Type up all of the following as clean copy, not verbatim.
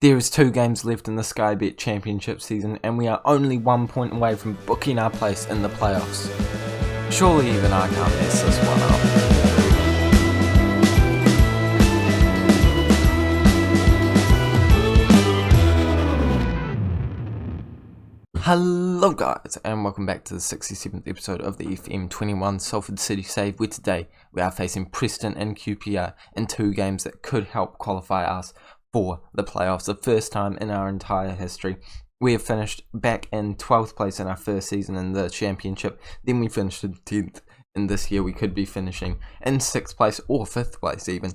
There is 2 games left in the Sky Bet Championship season, and we are only 1 point away from booking our place in the playoffs. Surely even I can't mess this one up. Hello guys, and welcome back to the 67th episode of the FM21 Salford City Save, where today we are facing Preston and QPR in 2 games that could help qualify us for the playoffs. The first time in our entire history. We have finished back in 12th place in our first season in the championship, then we finished in 10th, and this year we could be finishing in 6th place or 5th place even,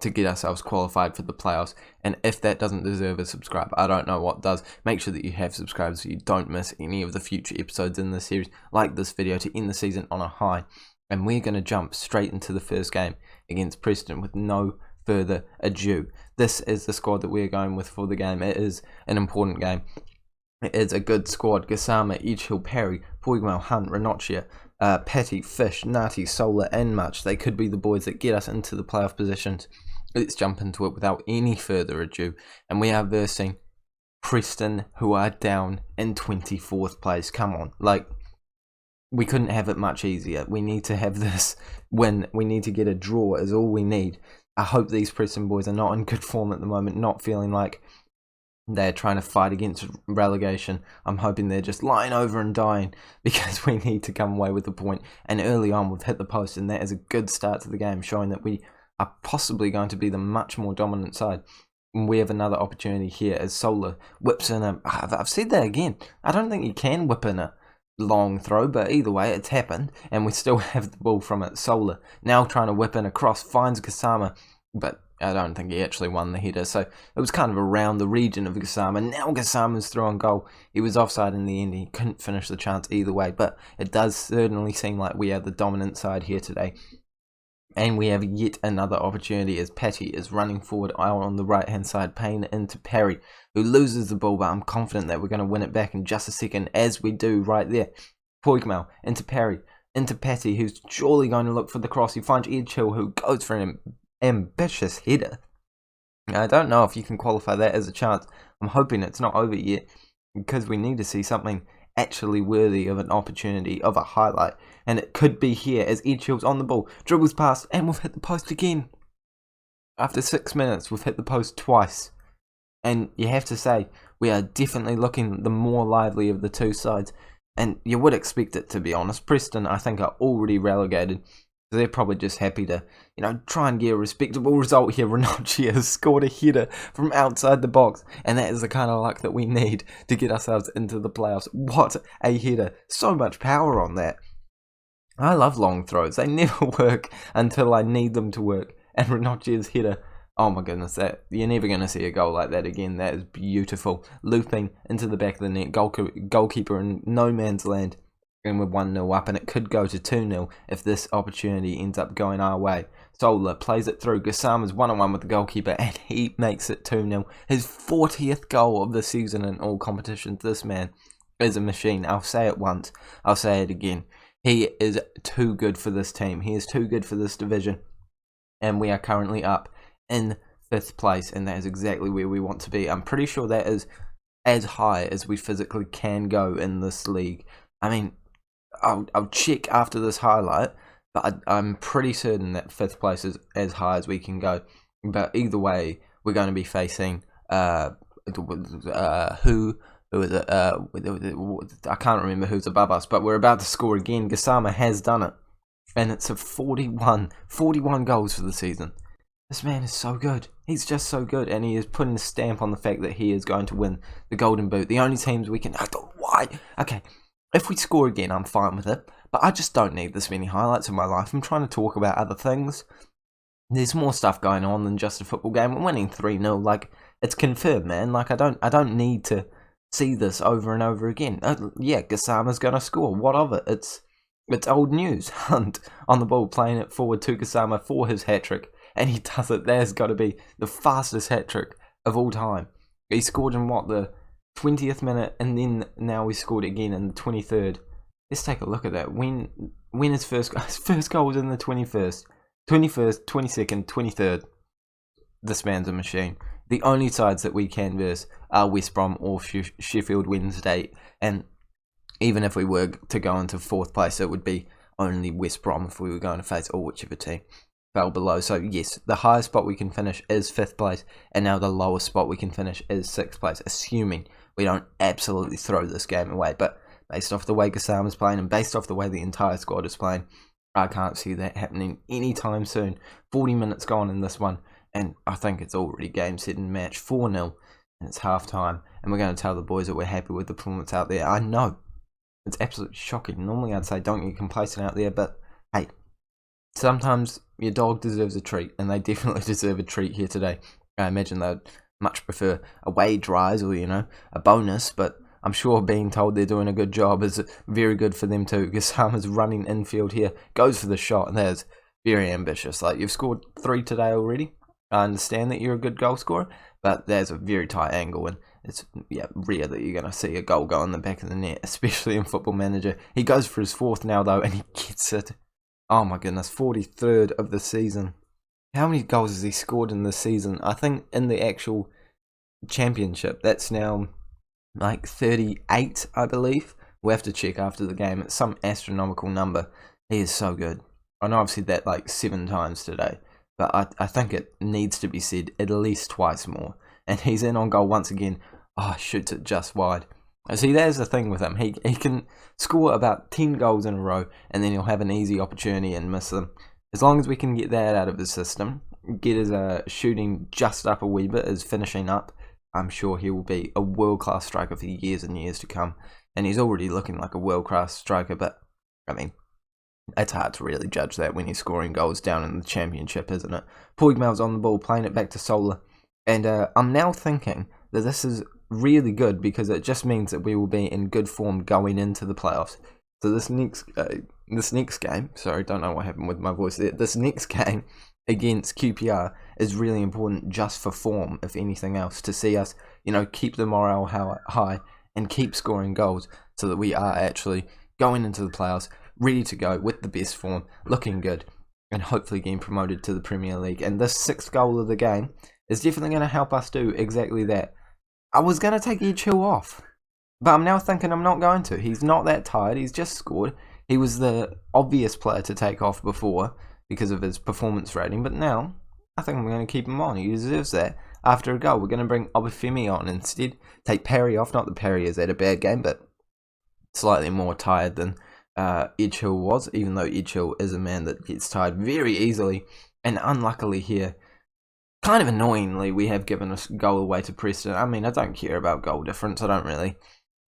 to get ourselves qualified for the playoffs. And if that doesn't deserve a subscribe, I don't know what does. Make sure that you have subscribed so you don't miss any of the future episodes in the series. Like this video to end the season on a high. And we're going to jump straight into the first game against Preston with no further ado. This is the squad that we're going with for the game. It is an important game. It is a good squad. Gassama, Edgehill, Parry, Boigmel, Hunt, Ranocchia, Petty, Fish, Nati, Solar and Much. They could be the boys that get us into the playoff positions. Let's jump into it without any further ado. And we are versing Preston, who are down in 24th place. Come on, we couldn't have it much easier. We need to have this win. We need to get a draw is all we need. I hope these Preston boys are not in good form at the moment, not feeling like they're trying to fight against relegation. I'm hoping they're just lying over and dying, because we need to come away with the point. And early on we've hit the post, and that is a good start to the game, showing that we are possibly going to be the much more dominant side. And we have another opportunity here as Solar whips in a... I've said that again. I don't think you can whip in a long throw, but either way it's happened, and we still have the ball from it. Solar now trying to whip in a cross, finds Gassama, but I don't think he actually won the header, so it was kind of around the region of Gassama. Now Gassama's through on goal. He was offside in the end. He couldn't finish the chance either way, but it does certainly seem like we are the dominant side here today. And we have yet another opportunity as Patty is running forward out on the right hand side, paying it into Parry, who loses the ball, but I'm confident that we're going to win it back in just a second, as we do right there. Boigmel into Parry, into Patty, who's surely going to look for the cross. He finds Edgehill, who goes for an ambitious header. I don't know if you can qualify that as a chance. I'm hoping it's not over yet, because we need to see something actually worthy of an opportunity, of a highlight, and it could be here as Edgehill's on the ball, dribbles past, and we've hit the post again. After 6 minutes we've hit the post twice, and you have to say we are definitely looking the more lively of the two sides, and you would expect it, to be honest. Preston, I think, are already relegated. So they're probably just happy to, try and get a respectable result here. Ranocchia has scored a header from outside the box, and that is the kind of luck that we need to get ourselves into the playoffs. What a header. So much power on that. I love long throws. They never work until I need them to work. And Ranocchia's header, oh my goodness, you're never going to see a goal like that again. That is beautiful. Looping into the back of the net, goalkeeper in no man's land. And we're 1-0 up, and it could go to 2-0 if this opportunity ends up going our way. Solar plays it through. Gassama's 1-on-1 with the goalkeeper, and he makes it 2-0. His 40th goal of the season in all competitions. This man is a machine. I'll say it once. I'll say it again. He is too good for this team. He is too good for this division. And we are currently up in 5th place, and that is exactly where we want to be. I'm pretty sure that is as high as we physically can go in this league. I mean, I'll check after this highlight, but I'm pretty certain that 5th place is as high as we can go. But either way, we're going to be facing who is it? I can't remember who's above us, but we're about to score again. Gassama has done it, and it's a 41 goals for the season. This man is so good. He's just so good, and he is putting a stamp on the fact that he is going to win the Golden Boot. The only teams we can... Why? Okay. If we score again, I'm fine with it, but I just don't need this many highlights in my life. I'm trying to talk about other things. There's more stuff going on than just a football game. We're winning 3-0. It's confirmed, man. I don't need to see this over and over again. Yeah, Gassama's going to score. What of it? It's old news. Hunt on the ball, playing it forward to Gassama for his hat-trick, and he does it. There's got to be the fastest hat-trick of all time. He scored in the 20th minute, and then now we scored again in the 23rd. Let's take a look at that. When his first goal was in the 21st, 22nd, 23rd. this man's a machine. The only sides that we can verse are West Brom or Sheffield Wednesday, and even if we were to go into 4th place, it would be only West Brom if we were going to face or whichever team fell below. So yes, the highest spot we can finish is 5th place, and now the lowest spot we can finish is 6th place, assuming we don't absolutely throw this game away. But based off the way Gassama's playing and based off the way the entire squad is playing, I can't see that happening anytime soon. 40 minutes gone in this one, and I think it's already game, set and match, 4-0, and it's half time, and we're going to tell the boys that we're happy with the performance out there. I know, it's absolutely shocking. Normally I'd say don't get complacent out there, but hey, sometimes your dog deserves a treat, and they definitely deserve a treat here today. I imagine they'd much prefer a wage rise or, a bonus, but I'm sure being told they're doing a good job is very good for them too. Gassama's running infield here, goes for the shot, and that is very ambitious. Like, you've scored 3 today already. I understand that you're a good goal scorer, but there's a very tight angle, and it's rare that you're going to see a goal go in the back of the net, especially in Football Manager. He goes for his 4th now, though, and he gets it. Oh my goodness, 43rd of the season. How many goals has he scored in this season? I think in the actual championship, that's now like 38, I believe. We'll have to check after the game. It's some astronomical number. He is so good. I know I've said that like 7 times today, but I think it needs to be said at least twice more. And he's in on goal once again. Oh, shoots it just wide. See, there's the thing with him. He can score about 10 goals in a row, and then he'll have an easy opportunity and miss them. As long as we can get that out of his system, get his shooting just up a wee bit, his finishing up, I'm sure he will be a world-class striker for years and years to come. And he's already looking like a world-class striker, but, I mean, it's hard to really judge that when he's scoring goals down in the championship, isn't it? Puigmel's on the ball, playing it back to Sola. And I'm now thinking that this is really good because it just means that we will be in good form going into the playoffs. So this next game, sorry, don't know what happened with my voice there. This next game against QPR is really important just for form, if anything else, to see us, keep the morale high and keep scoring goals so that we are actually going into the playoffs ready to go with the best form, looking good, and hopefully getting promoted to the Premier League. And this 6th goal of the game is definitely going to help us do exactly that. I was going to take Ed Hill off, but I'm now thinking I'm not going to. He's not that tired. He's just scored. He was the obvious player to take off before because of his performance rating, but now I think I'm going to keep him on. He deserves that. After a goal, we're going to bring Obafemi on instead. Take Perry off. Not that Perry has had a bad game, but slightly more tired than Ed Hill was, even though Ed Hill is a man that gets tired very easily. And unluckily here, kind of annoyingly, we have given a goal away to Preston. I mean, I don't care about goal difference. I don't really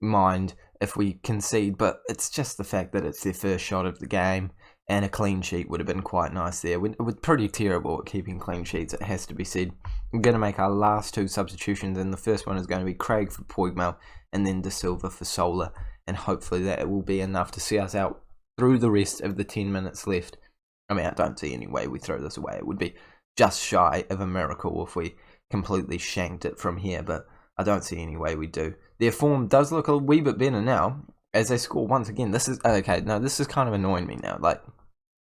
mind if we concede, but it's just the fact that it's their first shot of the game, and a clean sheet would have been quite nice there. We're pretty terrible at keeping clean sheets, it has to be said. We're going to make our last 2 substitutions, and the first one is going to be Craig for Puigmel, and then De Silva for Sola, and hopefully that will be enough to see us out through the rest of the 10 minutes left. I mean, I don't see any way we throw this away. It would be just shy of a miracle if we completely shanked it from here, but I don't see any way we do. Their form does look a wee bit better now, as they score once again. This is kind of annoying me now. Like,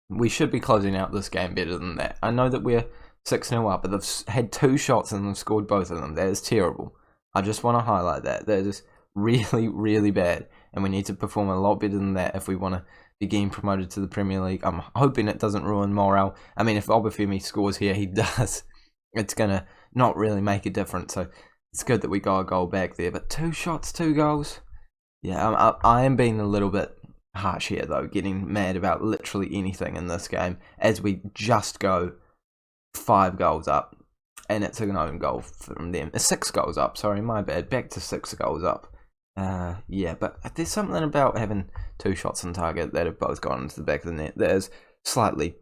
we should be closing out this game better than that. I know that we're 6-0 up, but they've had 2 shots and they've scored both of them. That is terrible. I just want to highlight that. That is really, really bad, and we need to perform a lot better than that if we want to be getting promoted to the Premier League. I'm hoping it doesn't ruin morale. I mean, if Obafemi scores here, he does. It's going to not really make a difference, so it's good that we got a goal back there. But 2 shots, 2 goals? Yeah, I am being a little bit harsh here, though, getting mad about literally anything in this game, as we just go 5 goals up, and it's an own goal from them. 6 goals up, sorry, my bad. Back to 6 goals up. Yeah, but there's something about having 2 shots on target that have both gone into the back of the net that is slightly,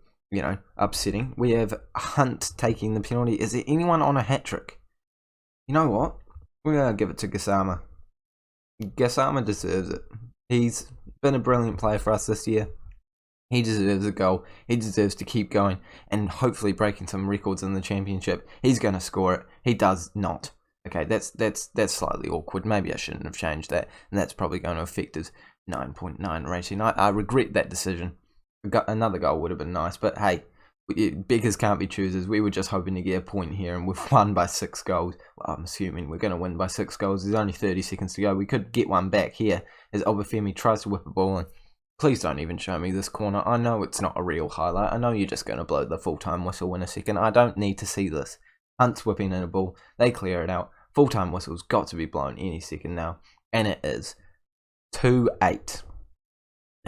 upsetting. We have Hunt taking the penalty. Is there anyone on a hat-trick? You know what? We're going to give it to Gassama. Gassama deserves it. He's been a brilliant player for us this year. He deserves a goal. He deserves to keep going and hopefully breaking some records in the championship. He's going to score it. He does not. Okay, that's slightly awkward. Maybe I shouldn't have changed that, and that's probably going to affect his 9.9 rating. I regret that decision. Another goal would have been nice, but hey, beggars can't be choosers. We were just hoping to get a point here, and we've won by 6 goals. Well, I'm assuming we're going to win by 6 goals. There's only 30 seconds to go. We could get one back here as Obafemi tries to whip a ball in. Please don't even show me this corner. I know it's not a real highlight. I know you're just going to blow the full-time whistle in a second. I don't need to see this. Hunt's whipping in a ball. They clear it out. Full-time whistle's got to be blown any second now. And it is. 2-8.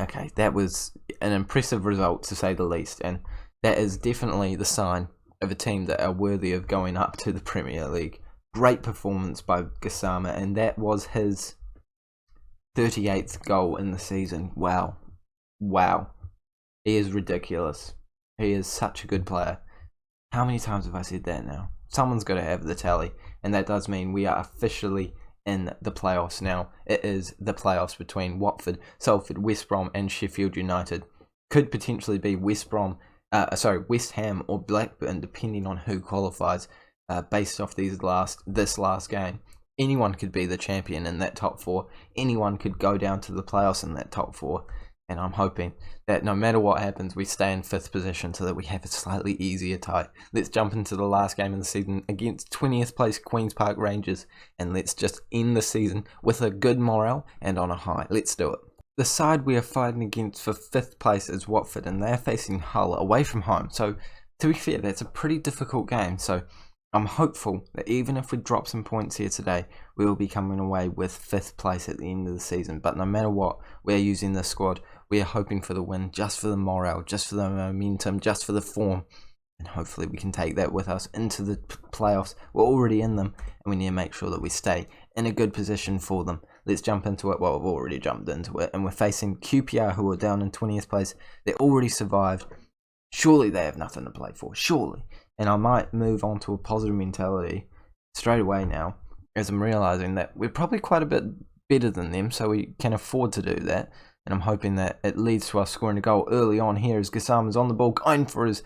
Okay, that was an impressive result to say the least. And that is definitely the sign of a team that are worthy of going up to the Premier League. Great performance by Gassama. And that was his 38th goal in the season. Wow. He is ridiculous. He is such a good player. How many times have I said that now? Someone's got to have the tally. And that does mean we are officially in the playoffs now. It is the playoffs between Watford, Salford, West Brom and Sheffield United. Could potentially be West Ham or Blackburn, depending on who qualifies based off this last game. Anyone could be the champion in that top 4. Anyone could go down to the playoffs in that top 4. And I'm hoping that no matter what happens, we stay in 5th position so that we have a slightly easier tie. Let's jump into the last game of the season against 20th place Queen's Park Rangers. And let's just end the season with a good morale and on a high. Let's do it. The side we are fighting against for 5th place is Watford, and they're facing Hull away from home. So, to be fair, that's a pretty difficult game. So, I'm hopeful that even if we drop some points here today, we will be coming away with 5th place at the end of the season. But no matter what, we're using this squad. We are hoping for the win, just for the morale, just for the momentum, just for the form. And hopefully we can take that with us into the playoffs. We're already in them, and we need to make sure that we stay in a good position for them. Let's jump into it. Well, we've already jumped into it. And we're facing QPR, who are down in 20th place. They already survived. Surely they have nothing to play for. Surely. And I might move on to a positive mentality straight away now, as I'm realising that we're probably quite a bit better than them, so we can afford to do that. And I'm hoping that it leads to us scoring a goal early on here as Gassama's on the ball, going for his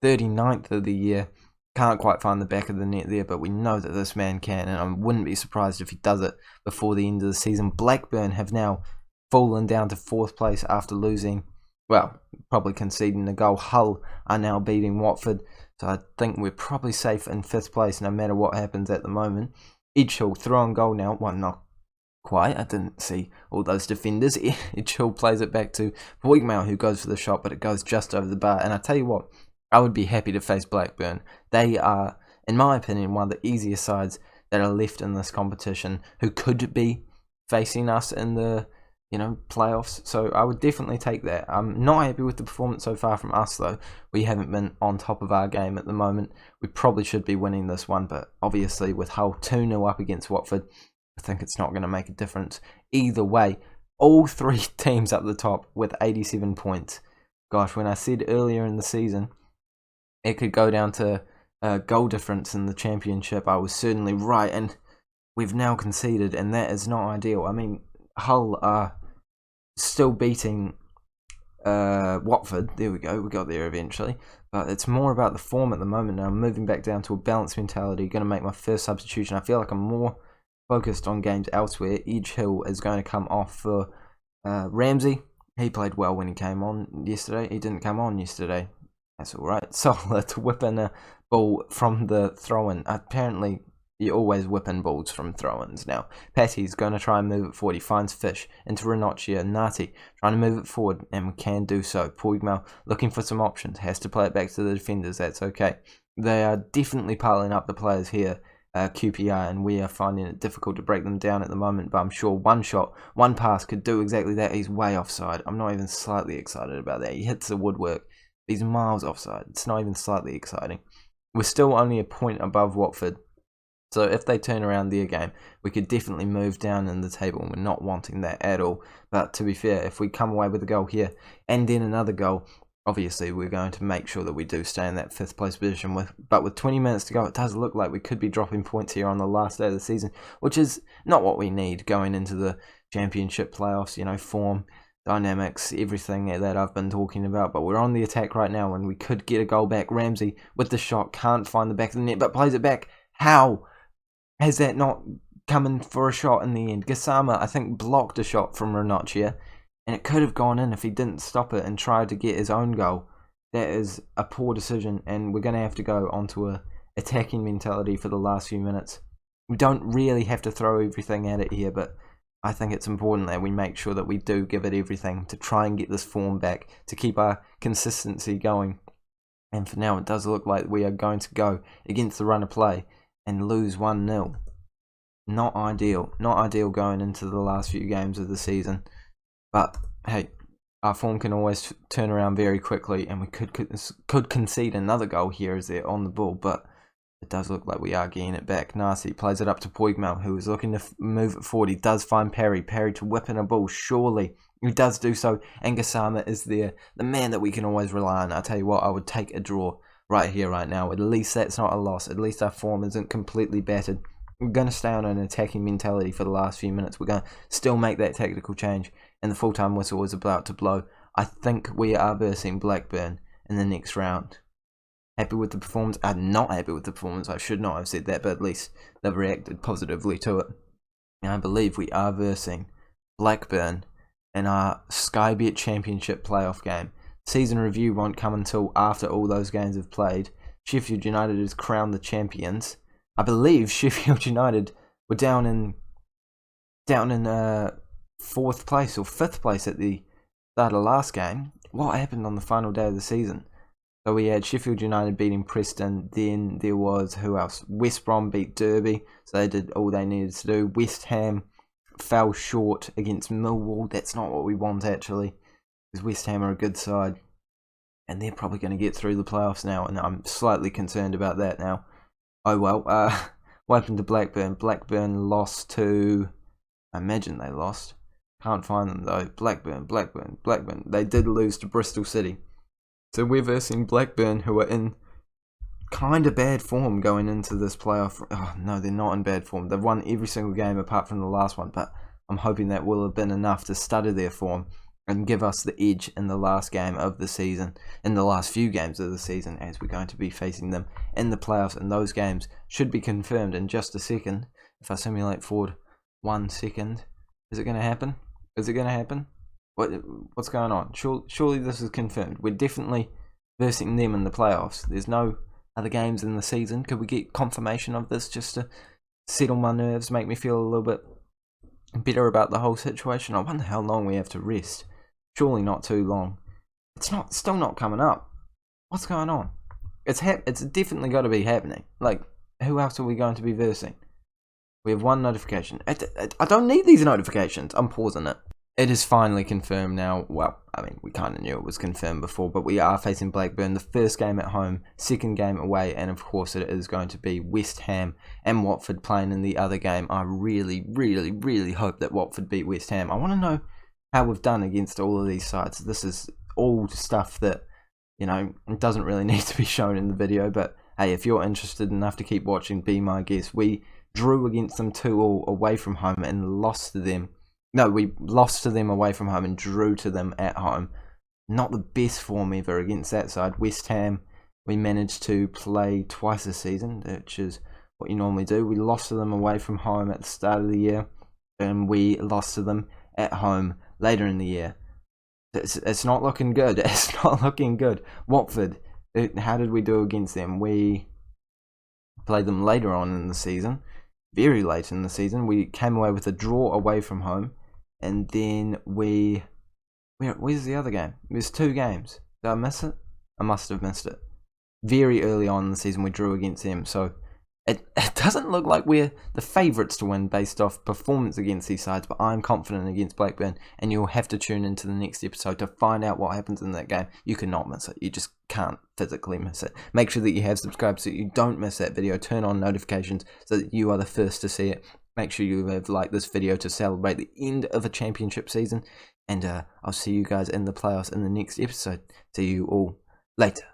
39th of the year. Can't quite find the back of the net there, but we know that this man can, and I wouldn't be surprised if he does it before the end of the season. Blackburn have now fallen down to 4th place after losing, well, probably conceding a goal. Hull are now beating Watford, so I think we're probably safe in 5th place no matter what happens at the moment. Edgehill throw on goal now. Well, not quite. I didn't see all those defenders. Edgehill plays it back to Boigmau, who goes for the shot, but it goes just over the bar. And I tell you what, I would be happy to face Blackburn. They are, in my opinion, one of the easiest sides that are left in this competition who could be facing us in the playoffs. So I would definitely take that. I'm not happy with the performance so far from us, though. We haven't been on top of our game at the moment. We probably should be winning this one, but obviously with Hull 2-0 up against Watford, I think it's not going to make a difference either way. All 3 teams up the top with 87 points. Gosh, when I said earlier in the season it could go down to goal difference in the championship, I was certainly right, and we've now conceded, and that is not ideal. I mean, Hull are still beating Watford. There we go, we got there eventually, but it's more about the form at the moment now. I'm moving back down to a balanced mentality, going to make my first substitution. I feel like I'm more focused on games elsewhere. Edgehill is going to come off for Ramsey. He played well when he came on yesterday. He didn't come on yesterday. That's alright. Solid whipping a ball from the throw-in. Apparently, you always whipping balls from throw-ins now. Patty's going to try and move it forward. He finds Fish into Ranocchia. Nati trying to move it forward, and we can do so. Poigmau looking for some options. Has to play it back to the defenders. That's okay. They are definitely piling up the players here. QPR, and we are finding it difficult to break them down at the moment, but I'm sure one shot, one pass could do exactly that. He's way offside. I'm not even slightly excited about that. He hits the woodwork. He's miles offside. It's not even slightly exciting. We're still only a point above Watford, so if they turn around their game, we could definitely move down in the table, and we're not wanting that at all. But to be fair, if we come away with a goal here and then another goal, obviously, we're going to make sure that we do stay in that 5th place position. But with 20 minutes to go, it does look like we could be dropping points here on the last day of the season, which is not what we need going into the championship playoffs. Form, dynamics, everything that I've been talking about. But we're on the attack right now, and we could get a goal back. Ramsey with the shot, can't find the back of the net, but plays it back. How has that not come in for a shot in the end? Gassama, I think, blocked a shot from Ranocchia, and it could have gone in if he didn't stop it and tried to get his own goal. that is a poor decision, and we're going to have to go onto a attacking mentality for the last few minutes. We don't really have to throw everything at it here, but I think it's important that we make sure that we do give it everything to try and get this form back, to keep our consistency going. And for now, it does look like we are going to go against the run of play and lose 1-0. Not ideal. Not ideal going into the last few games of the season. But, hey, our form can always turn around very quickly, and we could concede another goal here as they're on the ball, but it does look like we are getting it back. Narcy plays it up to Puigmal, who is looking to move it forward. He does find Parry to whip in a ball, surely. He does do so, and Gassama is there, the man that we can always rely on. I tell you what, I would take a draw right here, right now. At least that's not a loss. At least our form isn't completely battered. We're going to stay on an attacking mentality for the last few minutes. We're going to still make that tactical change, and the full-time whistle is about to blow. I think we are versing Blackburn in the next round. Happy with the performance? I'm not happy with the performance. I should not have said that, but at least they've reacted positively to it. And I believe we are versing Blackburn in our Sky Bet Championship playoff game. Season review won't come until after all those games have played. Sheffield United is crowned the champions. I believe Sheffield United were down in 4th place or 5th place at the start of last game. What happened on the final day of the season? So we had Sheffield United beating Preston, then there was, who else? West Brom beat Derby, so they did all they needed to do. West Ham fell short against Millwall. That's not what we want, actually, because West Ham are a good side, and they're probably going to get through the playoffs now, and I'm slightly concerned about that now. Oh well, what happened to Blackburn? Blackburn lost to, I imagine they lost. Can't find them though. Blackburn. They did lose to Bristol City. So we're versing Blackburn, who are in kind of bad form going into this playoff. Oh, no, they're not in bad form. They've won every single game apart from the last one, but I'm hoping that will have been enough to study their form and give us the edge in the last game of the season, in the last few games of the season, as we're going to be facing them in the playoffs, and those games should be confirmed in just a second. If I simulate forward 1 second, is it going to happen? Is it going to happen? What's going on? Surely this is confirmed. We're definitely versing them in the playoffs. There's no other games in the season. Could we get confirmation of this just to settle my nerves, make me feel a little bit better about the whole situation? I wonder how long we have to rest. Surely not too long. It's still not coming up. What's going on? It's definitely got to be happening. Like, who else are we going to be versing? We have one notification. I don't need these notifications. I'm pausing it. It is finally confirmed now. Well, I mean, we kind of knew it was confirmed before, but we are facing Blackburn. The first game at home, second game away, and of course it is going to be West Ham and Watford playing in the other game. I really, really, really hope that Watford beat West Ham. I want to know how we've done against all of these sides. This is all stuff that, you know, it doesn't really need to be shown in the video, but hey, if you're interested enough to keep watching, be my guest. We drew against them 2-2 away from home and lost to them. No, we lost to them away from home and drew to them at home. Not the best form ever against that side. West Ham, we managed to play twice this season, which is what you normally do. We lost to them away from home at the start of the year, and we lost to them at home later in the year. It's not looking good. It's not looking good. Watford, how did we do against them? We played them later on in the season, very late in the season. We came away with a draw away from home. And then where's the other game? There's 2 games. Did I miss it? I must have missed it. Very early on in the season we drew against them. So it doesn't look like we're the favourites to win based off performance against these sides. But I'm confident against Blackburn. And you'll have to tune into the next episode to find out what happens in that game. You cannot miss it. You just can't physically miss it. Make sure that you have subscribed so you don't miss that video. Turn on notifications so that you are the first to see it. Make sure you have liked this video to celebrate the end of a championship season. And I'll see you guys in the playoffs in the next episode. See you all later.